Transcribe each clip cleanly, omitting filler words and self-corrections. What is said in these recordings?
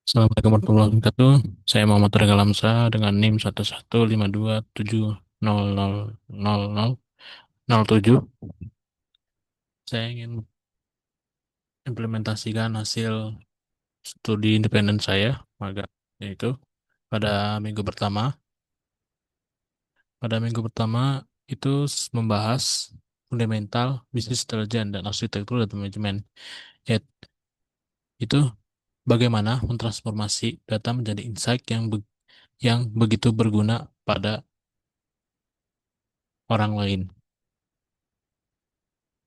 Assalamualaikum warahmatullahi wabarakatuh. Saya Muhammad Rega Lamsa dengan NIM 11527000007. Saya ingin implementasikan hasil studi independen saya, agak yaitu pada minggu pertama. Pada minggu pertama itu membahas fundamental bisnis intelijen dan arsitektur data manajemen. Yaitu itu bagaimana mentransformasi data menjadi insight yang begitu berguna pada orang lain.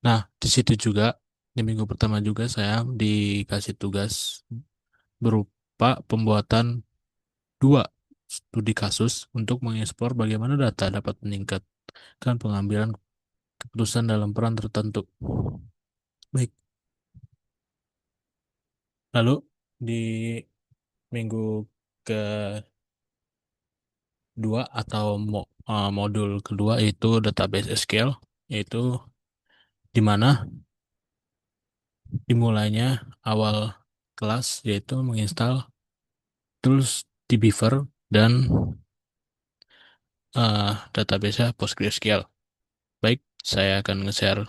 Nah, di situ juga, di minggu pertama juga saya dikasih tugas berupa pembuatan dua studi kasus untuk mengeksplor bagaimana data dapat meningkatkan pengambilan keputusan dalam peran tertentu. Baik, lalu di minggu kedua atau modul kedua yaitu database SQL, yaitu di mana dimulainya awal kelas yaitu menginstal tools di Beaver dan database PostgreSQL. Baik, saya akan nge-share.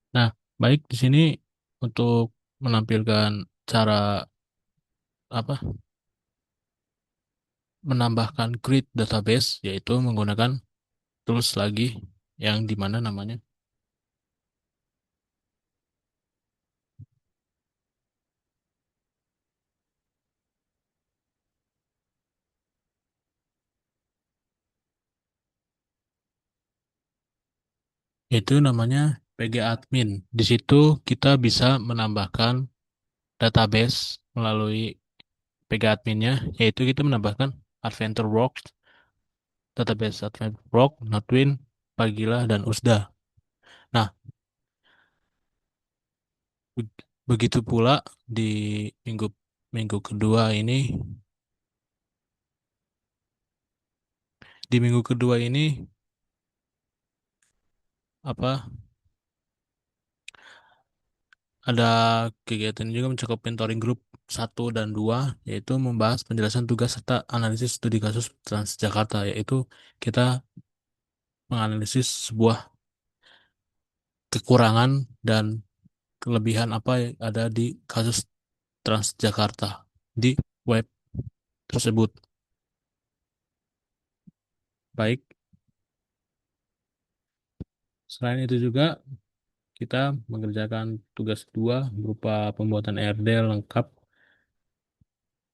Nah, baik di sini untuk menampilkan cara apa menambahkan create database yaitu menggunakan tools lagi yang dimana namanya itu namanya PG Admin. Di situ kita bisa menambahkan database melalui PG Adminnya, yaitu kita menambahkan Adventure Works, database Adventure Works, Nodewin, Pagila, dan USDA. Nah, begitu pula di minggu minggu kedua ini, di minggu kedua ini apa ada kegiatan juga mencakup mentoring grup 1 dan 2, yaitu membahas penjelasan tugas serta analisis studi kasus Transjakarta, yaitu kita menganalisis sebuah kekurangan dan kelebihan apa yang ada di kasus Transjakarta di web tersebut. Baik, selain itu juga kita mengerjakan tugas 2 berupa pembuatan RD lengkap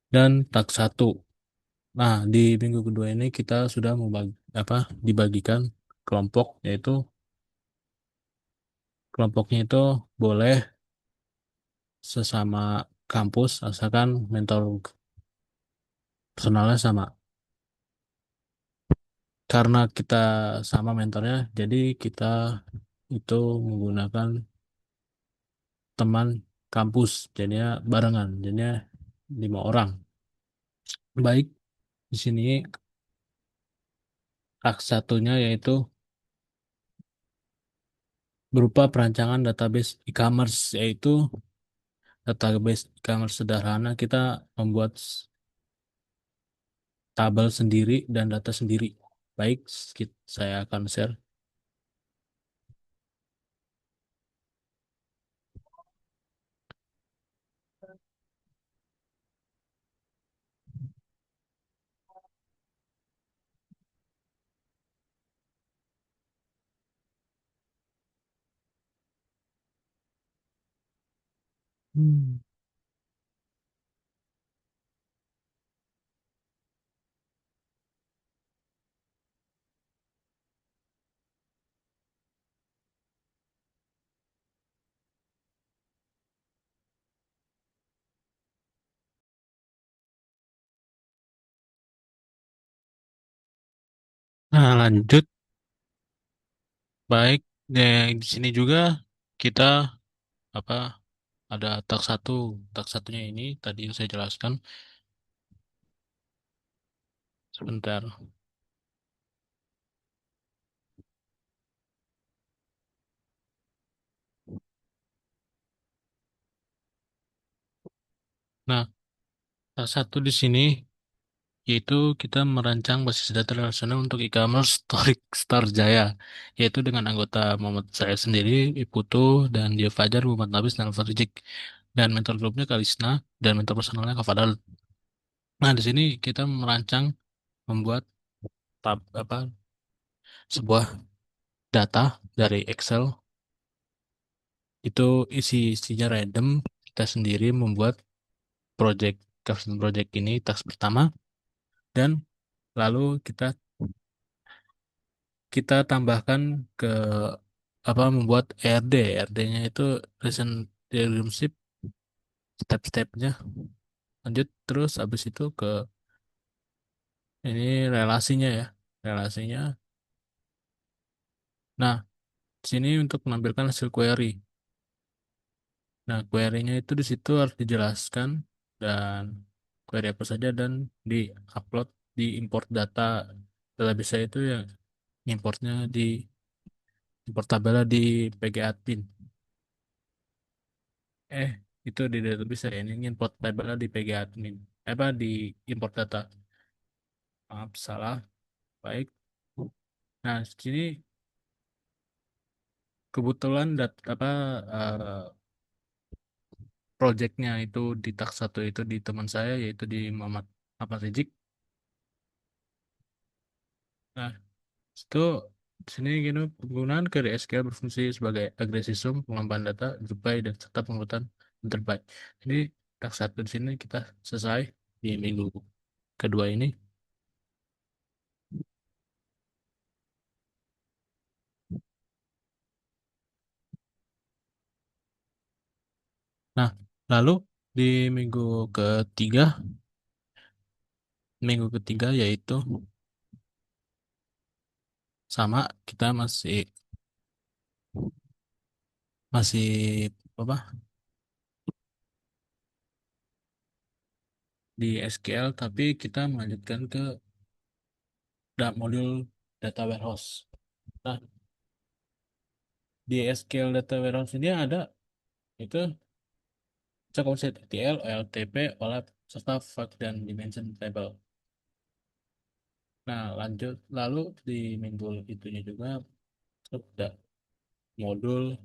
dan tak satu. Nah, di minggu kedua ini kita sudah dibagikan kelompok, yaitu kelompoknya itu boleh sesama kampus asalkan mentor personalnya sama. Karena kita sama mentornya, jadi kita itu menggunakan teman kampus, jadinya barengan, jadinya 5 orang. Baik, di sini hak satunya yaitu berupa perancangan database e-commerce, yaitu database e-commerce sederhana. Kita membuat tabel sendiri dan data sendiri. Baik, saya akan share. Hmm. Nah, lanjut. Baik, di sini juga kita apa ada tak satu, tak satunya ini tadi yang saya jelaskan sebentar. Nah, salah satu di sini yaitu kita merancang basis data relasional untuk e-commerce Store Jaya, yaitu dengan anggota Muhammad saya sendiri, Iputu, dan Dia Fajar, Muhammad Nabis, dan Alfa Rizik. Dan mentor grupnya Kalisna, dan mentor personalnya Kak Fadal. Nah, di sini kita merancang, membuat apa sebuah data dari Excel, itu isinya random. Kita sendiri membuat project custom project ini task pertama, dan lalu kita tambahkan ke membuat ERD. ERD-nya itu recent relationship, step-stepnya. Lanjut terus habis itu ke ini relasinya ya, relasinya. Nah, di sini untuk menampilkan hasil query. Nah, query-nya itu di situ harus dijelaskan, dan query apa saja, dan di-upload di import data database itu yang importnya di import tabelnya di PG Admin. Eh, itu di database ya, ini import tabelnya di PG Admin. Di import data. Maaf, salah. Baik. Nah, sini kebetulan eh, projectnya itu di tak satu itu di teman saya, yaitu di Muhammad apa Rizik. Nah, itu di sini gitu penggunaan query SQL berfungsi sebagai agresi sum, pengembangan data, Drupal, dan serta pengurutan terbaik. Jadi tak satu di sini kita selesai di minggu kedua ini. Nah, lalu di minggu ketiga, minggu ketiga yaitu sama, kita masih masih apa di SQL, tapi kita melanjutkan ke modul data warehouse. Nah, di SQL data warehouse ini ada itu cek offset ETL, OLTP, OLAP, serta fact dan dimension table. Nah, lanjut lalu di minggu itunya juga ada modul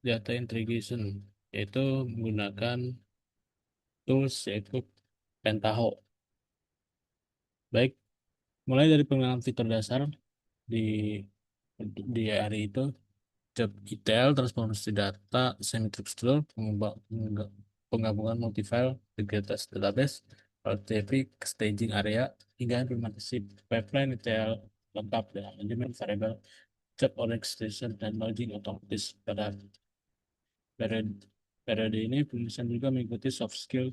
data integration, yaitu menggunakan tools yaitu Pentaho. Baik, mulai dari pengenalan fitur dasar di di hari itu, job detail, transformasi data, symmetric structure, penggabungan multifile, integritas database, LTV, staging area, hingga implementasi pipeline detail lengkap dengan manajemen variabel, job orchestration, dan logging otomatis pada periode, periode ini. Penulisan juga mengikuti soft skill.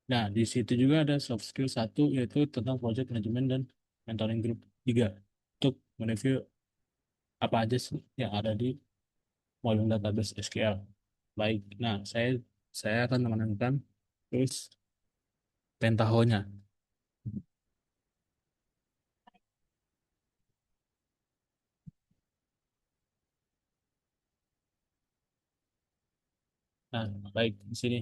Nah, di situ juga ada soft skill satu, yaitu tentang project management dan mentoring group. Tiga, untuk mereview apa aja sih yang ada di volume database SQL. Baik, nah saya akan menemukan terus pentahonya. Nah, baik di sini.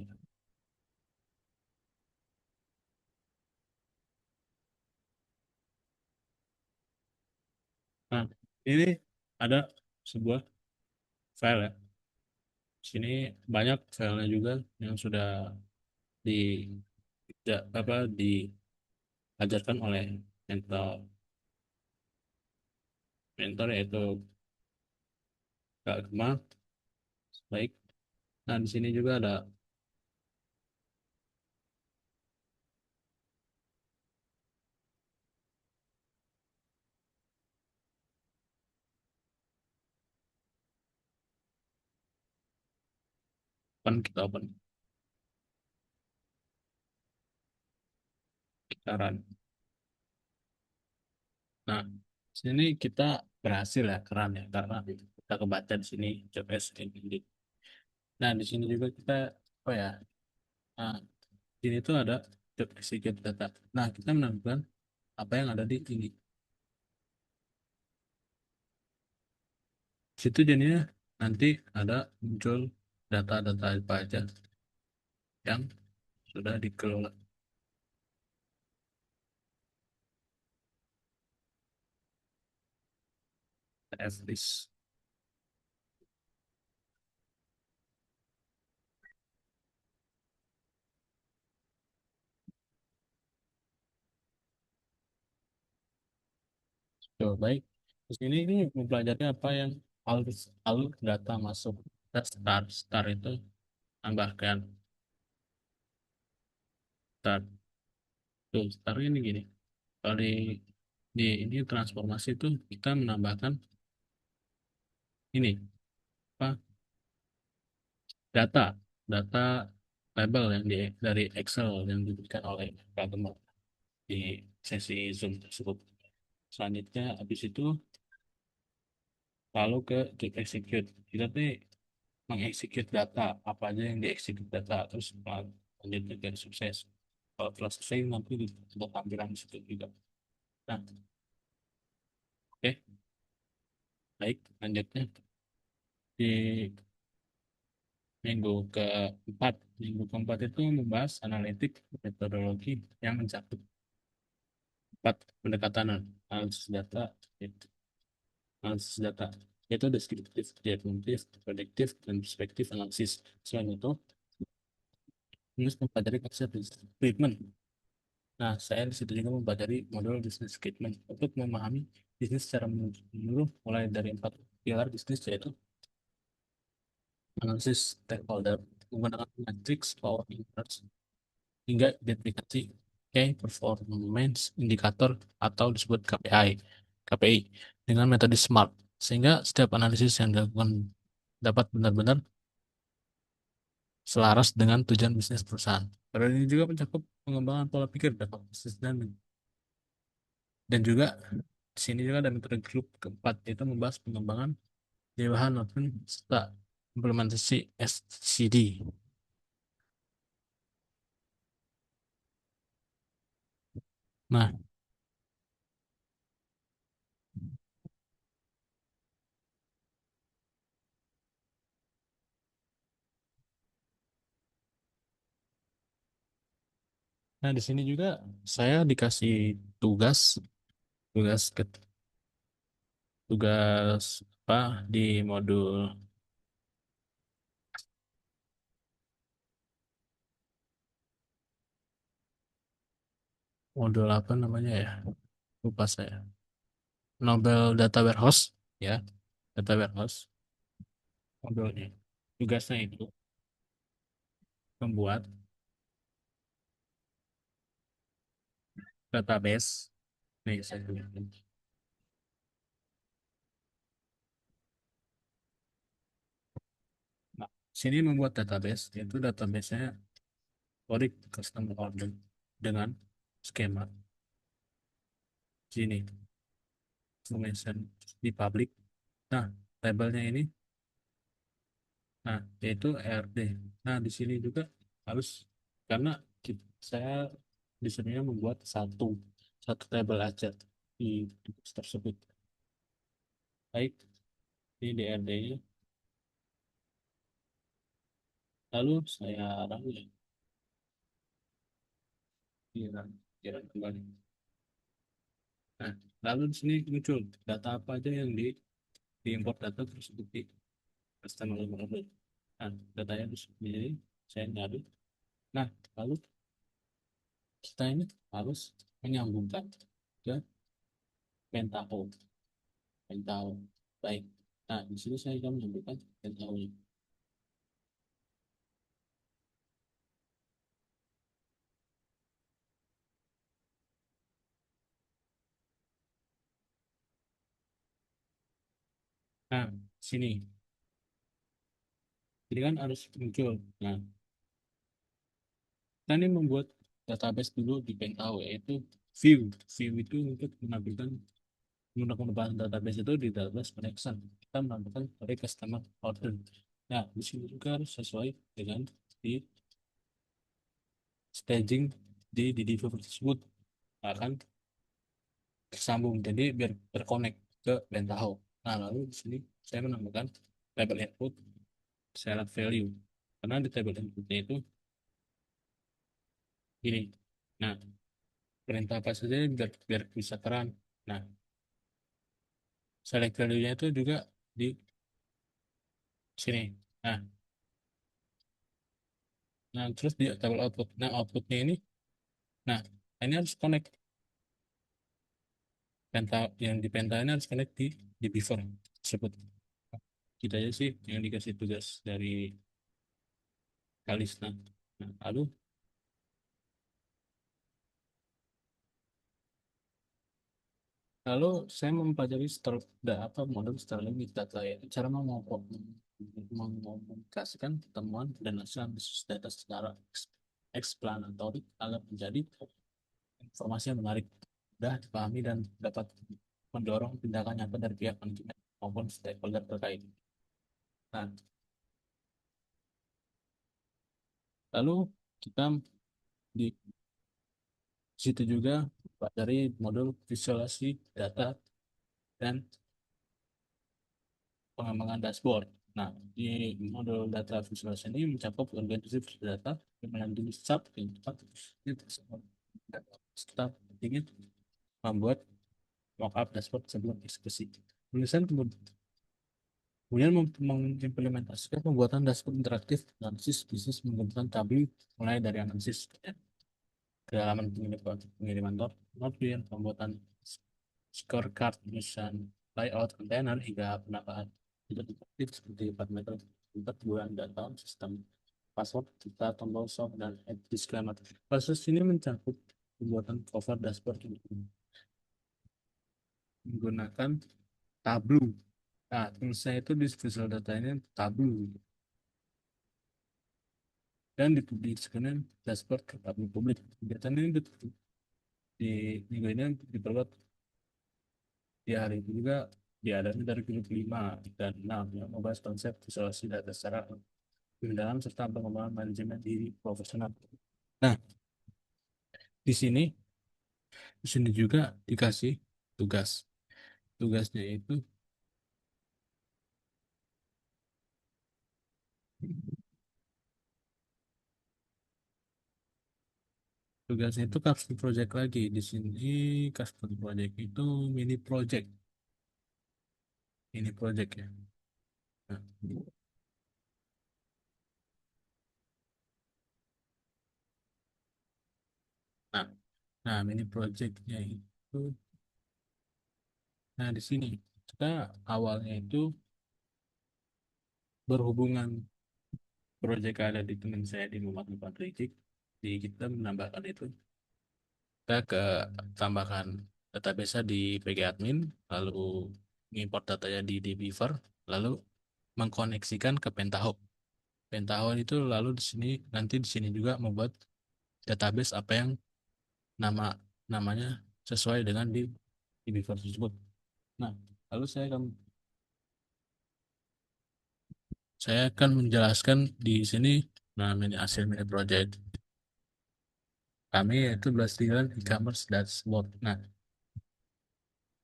Nah, ini ada sebuah file ya. Di sini banyak filenya juga yang sudah di diajarkan oleh mentor mentor yaitu Kak Gemma. Baik. Nah, di sini juga ada kita open kita run. Nah, sini kita berhasil ya, keren ya, karena kita kebaca di sini job as ini. Nah, di sini juga kita apa ya? Nah, di sini tuh ada job execute data. Nah, kita menambahkan apa yang ada di ini. Situ jadinya nanti ada muncul data-data apa aja yang sudah dikelola F-list. So, baik. Di sini ini mempelajari apa yang alur, alur data masuk. Kita start itu tambahkan start. Tuh, start ini gini. Kalau di ini transformasi itu kita menambahkan ini apa data data label yang dari Excel yang diberikan oleh programmer di sesi Zoom tersebut. Selanjutnya habis itu lalu ke get execute. Kita tuh mengeksekut data apa aja yang dieksekut data terus lanjutnya ke sukses. Kalau telah selesai nanti ada tampilan di situ juga. Nah, oke, baik. Lanjutnya di minggu keempat itu membahas analitik metodologi yang mencakup empat pendekatan analisis data, yaitu analisis data, yaitu deskriptif, diagnostik, prediktif, dan perspektif analisis. Selain itu, menulis mempelajari konsep treatment. Nah, saya di situ juga mempelajari model business statement untuk memahami bisnis secara menyeluruh, mulai dari empat pilar bisnis, yaitu analisis stakeholder, menggunakan matrix power inverse, hingga identifikasi key performance indicator atau disebut KPI dengan metode SMART, sehingga setiap analisis yang dilakukan dapat benar-benar selaras dengan tujuan bisnis perusahaan. Periode ini juga mencakup pengembangan pola pikir dan bisnis dan juga di sini juga ada metode grup keempat, yaitu membahas pengembangan di bahan maupun serta implementasi SCD. Nah, nah, di sini juga saya dikasih tugas tugas ke tugas apa di modul apa namanya ya? Lupa saya. Nobel Data Warehouse ya, Data Warehouse modulnya. Tugasnya itu membuat database. Nih, saya tunjukin. Nah, sini membuat database, yaitu database-nya Oric Customer Order dengan skema sini information di public. Nah, labelnya ini, nah yaitu ERD. Nah, di sini juga harus karena saya disuruhnya membuat satu label aja di tugas tersebut. Baik, ini DRD-nya. Lalu saya rangkum kira kira kembali. Nah, lalu di sini muncul data apa aja yang diimport data tersebut di customer level. Nah, datanya di sini saya nyari. Nah, lalu kita ini harus menyambungkan ke Pentaho. Pentaho. Baik. Nah, di sini saya akan menyambungkan Pentaho. Nah, sini. Jadi kan harus muncul. Nah, kita ini membuat database dulu di Pentaho, yaitu view. View itu untuk menampilkan menggunakan bahan database itu di database connection. Kita menampilkan dari customer order. Nah, di sini juga harus sesuai dengan di staging di developer tersebut akan tersambung. Jadi biar terkonek ke Pentaho. Nah, lalu di sini saya menambahkan table input, select value. Karena di table inputnya itu gini. Nah, perintah apa saja biar bisa terang. Nah, select value-nya itu juga di sini. Nah, nah terus di table output. Nah, outputnya ini, nah ini harus connect penta yang di penta ini harus connect di beaver tersebut. Kita aja sih yang dikasih tugas dari Kalisna. Nah, lalu saya mempelajari apa model Sterling Big Data ya, cara mengkomunikasikan temuan dan hasil analisis data secara explanatory agar menjadi informasi yang menarik, mudah dipahami dan dapat mendorong tindakan nyata dari pihak manajemen maupun stakeholder terkait. Nah, lalu kita di situ juga dari modul visualisasi data dan pengembangan dashboard. Nah, di modul data visualisasi ini mencakup organisasi data yang mengandung sub yang tepat ini tersebut. Kita ingin membuat mockup dashboard sebelum eksekusi. Penulisan kemudian mengimplementasikan pembuatan dashboard interaktif analisis bisnis menggunakan tabel mulai dari analisis kedalaman pengiriman notulen, pembuatan scorecard, penyusunan layout kontainer hingga penambahan fitur interaktif seperti parameter tempat bulan dan tahun sistem password kita tombol shop dan add disclaimer. Proses ini mencakup pembuatan cover dashboard menggunakan Tableau. Nah, saya itu di visual data ini Tableau dan dipublikasikan dashboard ke publik. Kegiatan ini di minggu ini diperbuat di hari itu juga diadakan dari grup 5 dan 6 yang membahas konsep visualisasi data secara mendalam serta pengembangan manajemen diri profesional. Nah, di sini juga dikasih tugas. Tugasnya itu custom project lagi. Di sini custom project itu mini project, ya. Nah, nah, mini projectnya itu, nah di sini kita awalnya itu berhubungan proyek ada di teman saya di Muhammad Muhammad Rizik, di kita menambahkan itu kita ke tambahkan database di PG admin, lalu mengimport datanya di Beaver, lalu mengkoneksikan ke Pentahub. Pentahub itu lalu di sini nanti di sini juga membuat database apa yang nama namanya sesuai dengan di Beaver tersebut. Nah, lalu saya akan menjelaskan di sini. Nah, ini hasil mini project kami yaitu berdasarkan e-commerce dashboard. Nah,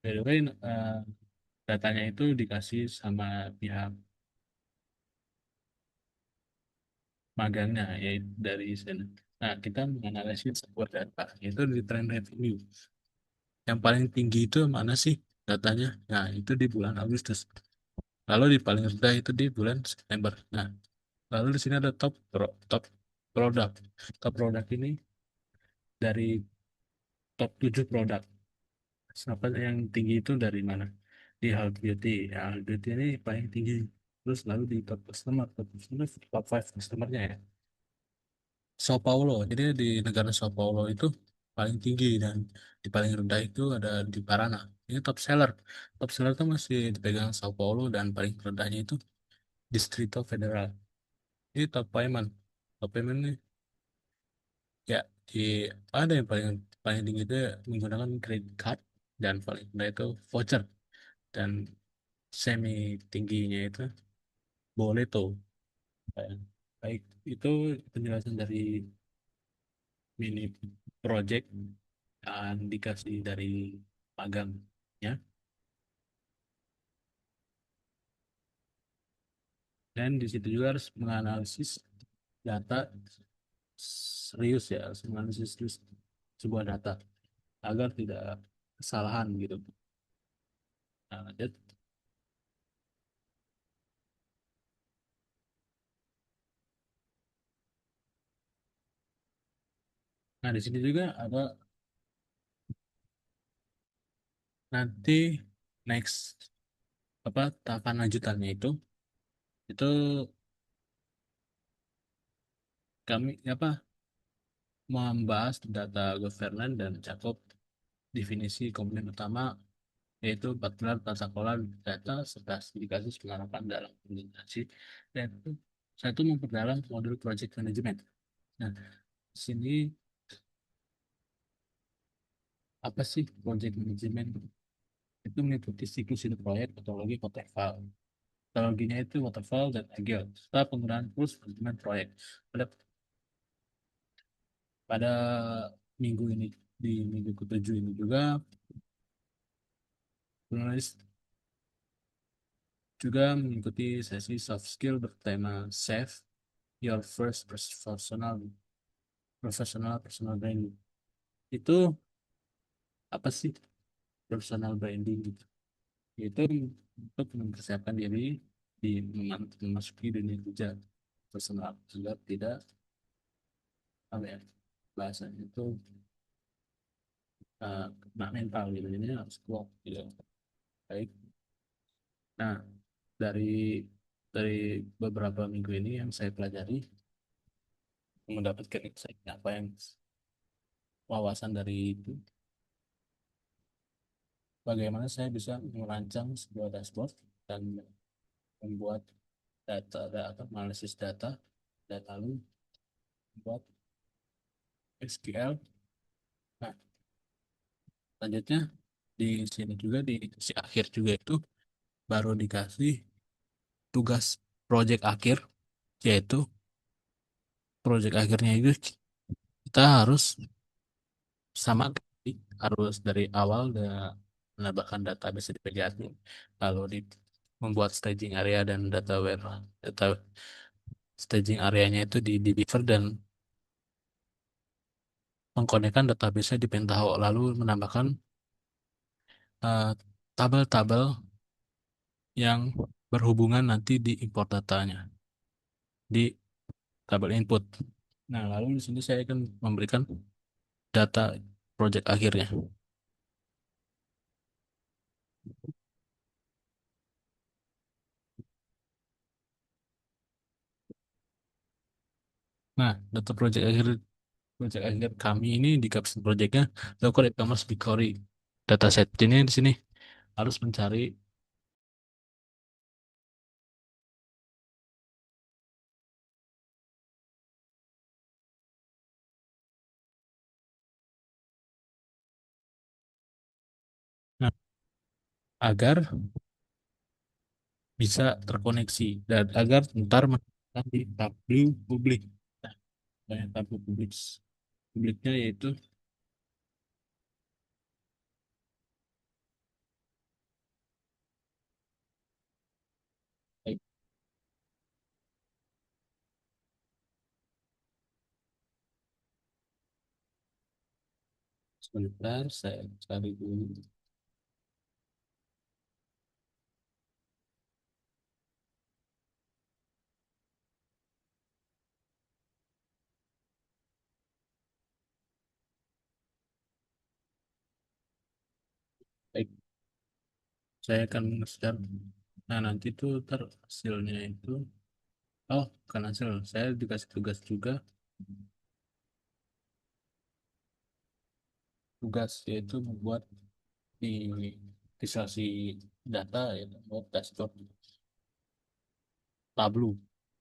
by the way, datanya itu dikasih sama pihak magangnya, yaitu dari sana. Nah, kita menganalisis sebuah data, itu di trend revenue. Yang paling tinggi itu mana sih datanya? Nah, itu di bulan Agustus. Lalu di paling rendah itu di bulan September. Nah, lalu di sini ada top produk. Top produk ini dari top 7 produk. Siapa yang tinggi itu dari mana? Di Health Beauty. Ya, Health Beauty ini paling tinggi. Terus lalu di top customer, top 5 customernya ya. Sao Paulo. Jadi di negara Sao Paulo itu paling tinggi dan di paling rendah itu ada di Paraná. Ini top seller. Top seller itu masih dipegang Sao Paulo dan paling rendahnya itu Distrito Federal. Ini top payment. Top payment ini ya di ada yang paling paling tinggi itu menggunakan credit card dan paling rendah itu voucher dan semi tingginya itu Boleto. Baik, itu penjelasan dari mini project dan dikasih dari magangnya. Dan di situ juga harus menganalisis data serius ya, harus menganalisis serius sebuah data agar tidak kesalahan gitu. Nah, lanjut. Nah, di sini juga ada nanti next apa tahapan lanjutannya itu kami apa membahas data governance dan cakup definisi komponen utama yaitu empat pilar tata kelola data serta indikasi penerapan dalam organisasi dan itu satu memperdalam modul project management. Nah, di sini apa sih project management? Itu meliputi siklus hidup proyek, metodologi waterfall. Metodologinya itu waterfall dan agile, serta penggunaan tools manajemen proyek. Pada pada minggu ini di minggu ketujuh ini juga penulis juga mengikuti sesi soft skill bertema Save Your First Personal Branding. Itu apa sih personal branding gitu? Itu untuk mempersiapkan diri di memasuki dunia kerja personal agar tidak apa ya bahasanya itu kena mental gitu ini harus kuat gitu. Baik. Nah, dari dari beberapa minggu ini yang saya pelajari mendapatkan insight apa yang wawasan dari itu bagaimana saya bisa merancang sebuah dashboard dan membuat data analisis data dan lalu membuat SQL. Nah, selanjutnya di sini juga di sesi akhir juga itu baru dikasih tugas project akhir yaitu project akhirnya itu kita harus sama harus dari awal menambahkan database di PGAT lalu membuat staging area dan data staging areanya itu di Beaver dan mengkonekkan database di Pentaho lalu menambahkan eh, tabel-tabel yang berhubungan nanti di import datanya di tabel input. Nah, lalu di sini saya akan memberikan data project akhirnya. Nah, data project akhir kami ini di caption projectnya local e-commerce Bigquery. Dataset ini di sini harus mencari. Nah, agar bisa terkoneksi dan agar ntar menempatkan di tabel publik. Nah, banyak tabel publiknya yaitu baik, sebentar saya cari dulu. Baik, saya akan share. Nah, nanti tuh hasilnya itu, oh, bukan hasil, saya dikasih tugas juga, tugas yaitu membuat di visualisasi data ya, membuat dashboard Tableau.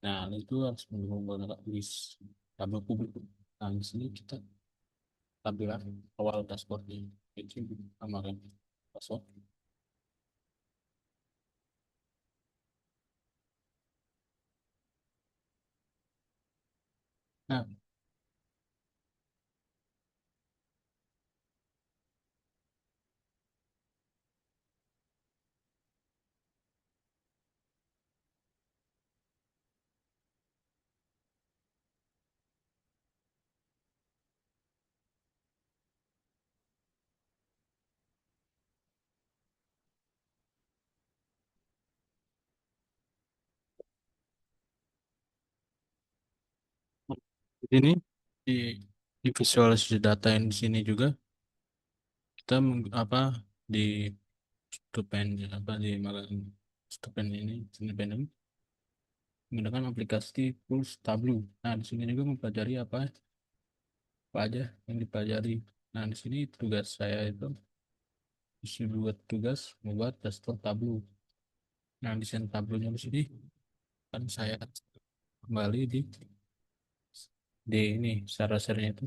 Nah, itu harus menggunakan list Tableau publik. Nah, di sini kita tampilan awal dashboardnya itu amarkan password. Nah, Ini di, di visualisasi data yang di sini juga kita apa di Stupen apa di magang Stupen ini independen menggunakan aplikasi tools Tableau. Nah, di sini juga mempelajari apa aja yang dipelajari. Nah, di sini tugas saya itu isi buat tugas membuat dashboard Tableau. Nah, desain Tableau-nya di sini kan saya kembali di ini share-nya itu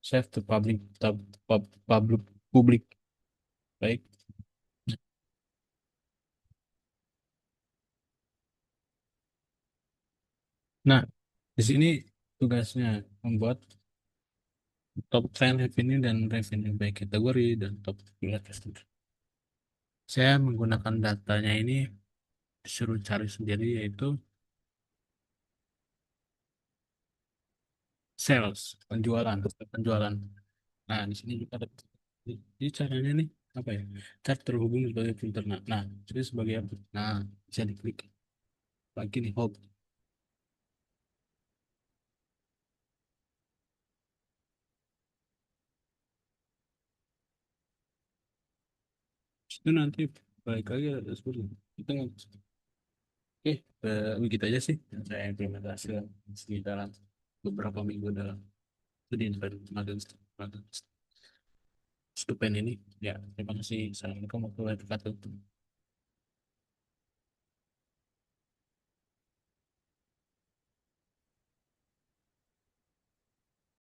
save to public publik baik. Nah, di sini tugasnya membuat top trend revenue dan revenue by kategori dan top bullet customer. Saya menggunakan datanya ini disuruh cari sendiri yaitu sales, penjualan. Nah, di sini juga ada jadi caranya nih apa ya? Chat terhubung sebagai filter. Nah, jadi sebagai apa? Nah, bisa diklik lagi nih home. Itu nanti balik lagi ada dashboard. Kita nggak oke, begitu aja sih yang saya implementasikan di dalam beberapa minggu dalam studi magang magang stupen ini. Ya, terima kasih. Assalamualaikum warahmatullahi wabarakatuh.